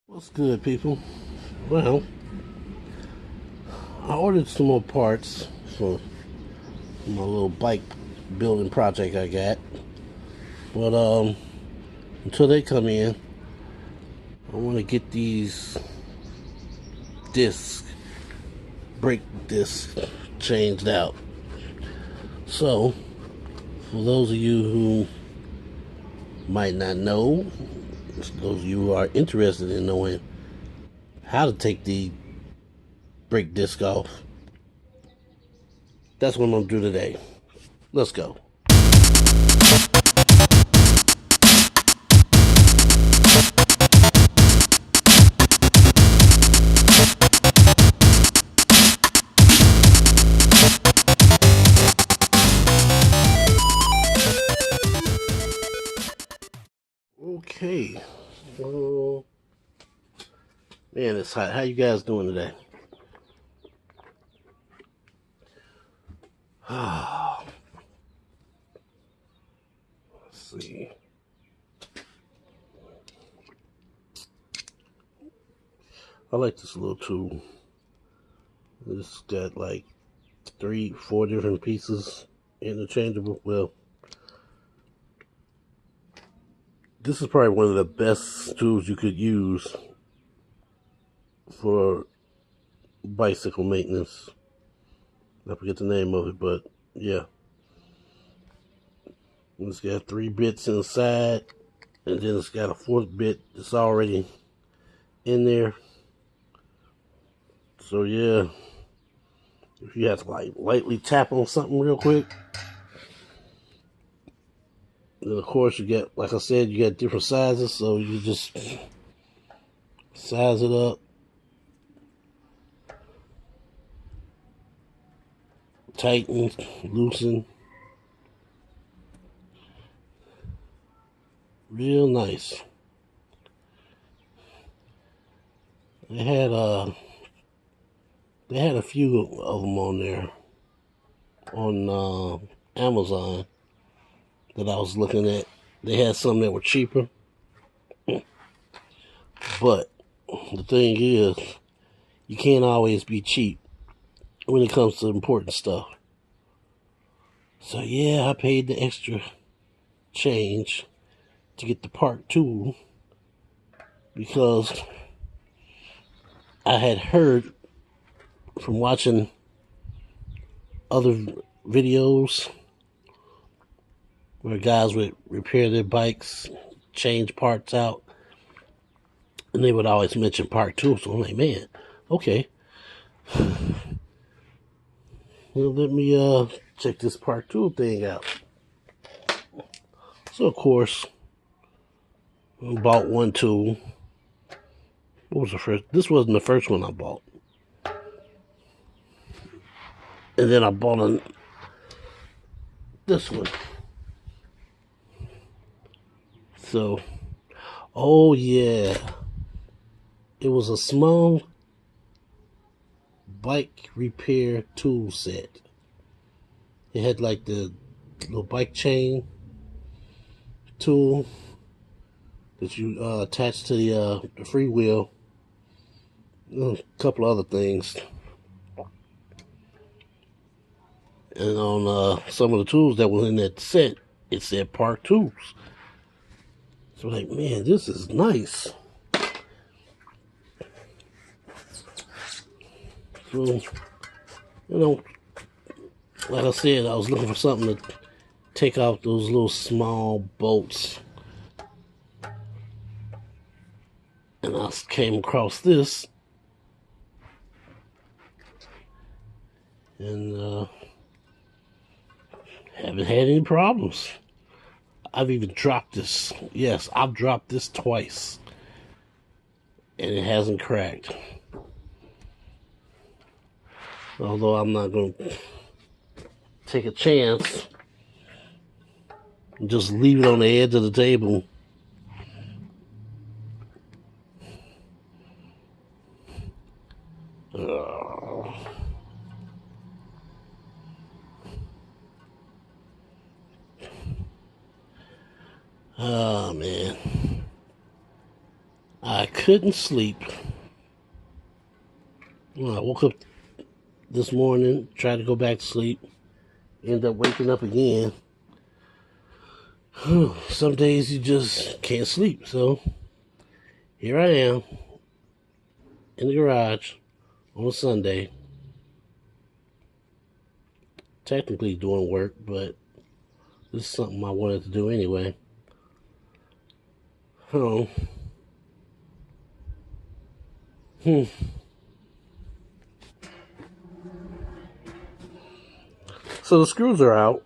What's good, people? Well, I ordered some more parts for my little bike building project I got. But until they come in, I want to get these discs, brake discs, changed out. So, for those of you who might not know, those of you who are interested in knowing how to take the brake disc off, that's what I'm gonna do today. Let's go. Okay. So, man, it's hot. How you guys doing today? Let's see. I like this little tool. It's got like 3, 4 different pieces, interchangeable. Well, this is probably one of the best tools you could use for bicycle maintenance. I forget the name of it, but yeah. It's got 3 bits inside, and then it's got a 4th bit that's already in there. So yeah, if you have to like lightly tap on something real quick, then of course you get, like I said, you got different sizes, so you just size it up, tighten, loosen, real nice. They had a few of them on there on Amazon that I was looking at. They had some that were cheaper, but the thing is, you can't always be cheap when it comes to important stuff. So yeah, I paid the extra change to get the part tool because I had heard from watching other videos where guys would repair their bikes, change parts out, and they would always mention part two. So I'm like, man, okay. Well, let me check this part two thing out. So of course, I bought one tool. What was the first? This wasn't the first one I bought. And then I bought this one. So, oh yeah, it was a small bike repair tool set. It had like the little bike chain tool that you attach to the free wheel. A couple other things. And on some of the tools that were in that set, it said Park Tools. So like, man, this is nice. So, you know, like I said, I was looking for something to take out those little small bolts. And I came across this. And haven't had any problems. I've even dropped this. Yes, I've dropped this twice. And it hasn't cracked. Although I'm not going to take a chance and just leave it on the edge of the table. Oh man, I couldn't sleep. Well, I woke up this morning, tried to go back to sleep, end up waking up again. Some days you just can't sleep, so here I am in the garage on a Sunday, technically doing work, but this is something I wanted to do anyway. Oh. So the screws are out,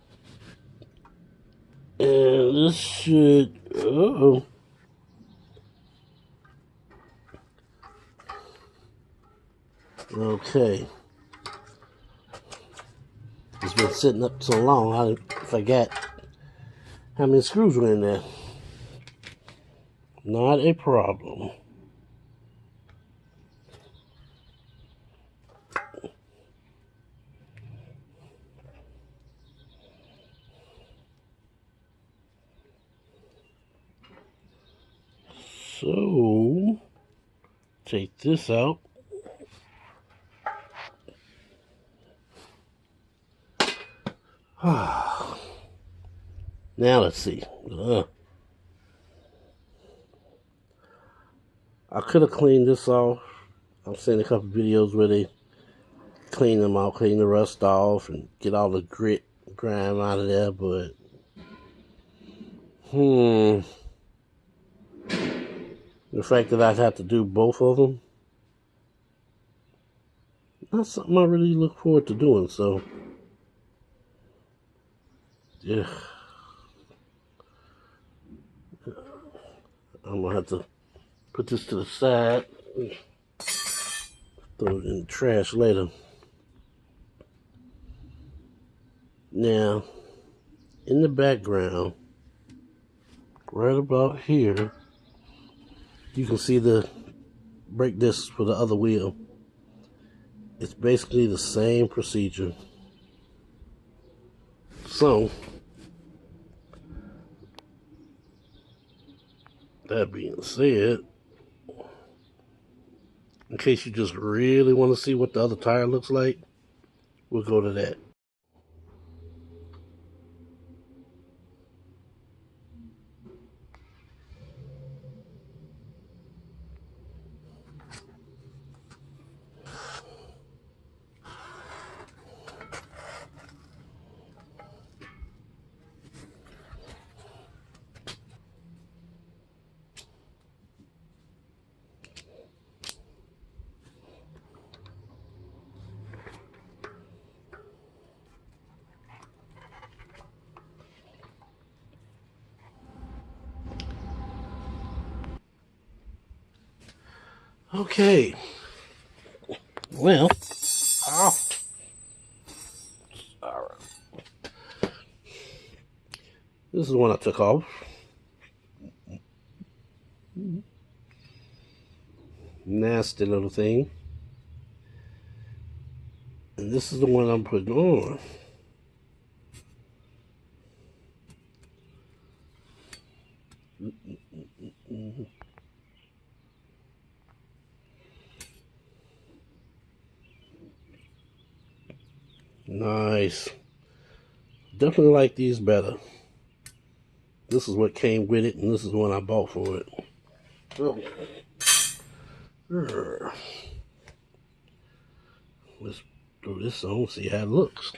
and this should, okay. It's been sitting up so long, I forgot how many screws were in there. Not a problem. So, take this out. Now let's see. I could have cleaned this off. I've seen a couple videos where they clean them out, clean the rust off, and get all the grit, grime out of there, but the fact that I'd have to do both of them, not something I really look forward to doing, so yeah. I'm gonna have to put this to the side, throw it in the trash later. Now, in the background, right about here, you can see the brake disc for the other wheel. It's basically the same procedure. So, that being said, in case you just really want to see what the other tire looks like, we'll go to that. Okay. Well, oh, all right. This is the one I took off. Nasty little thing. And this is the one I'm putting on. Nice. Definitely like these better. This is what came with it, and this is the one I bought for it. So, let's throw this on, see how it looks.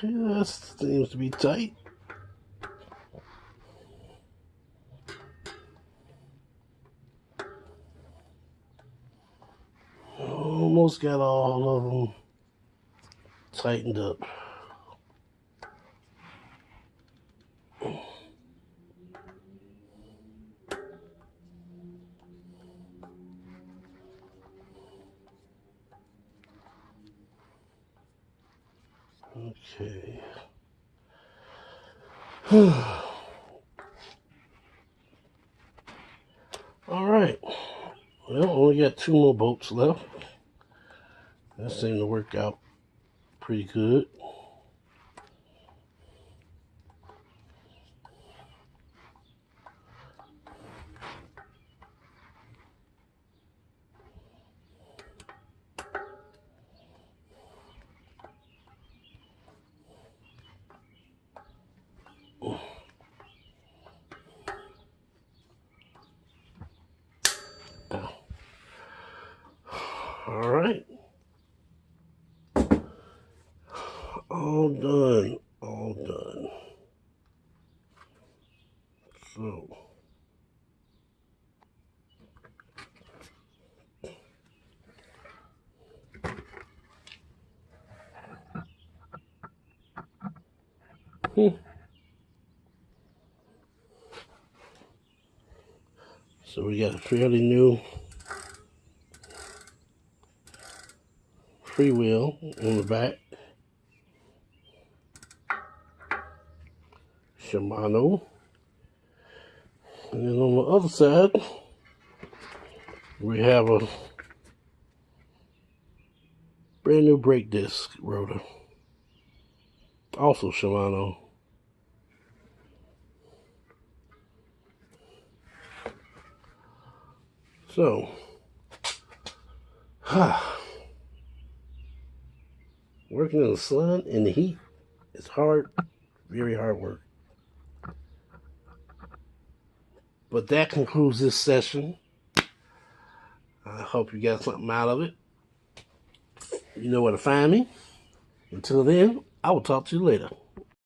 Yeah, that seems to be tight. Almost got all of them tightened up. Okay. All right. Well, only got 2 more bolts left. That seemed to work out pretty good. All right. All done. All done. So. So we got a fairly new freewheel on the back. Shimano. And then on the other side, we have a brand new brake disc rotor. Also Shimano. So, working in the sun and the heat is hard, very hard work. But that concludes this session. I hope you got something out of it. You know where to find me. Until then, I will talk to you later.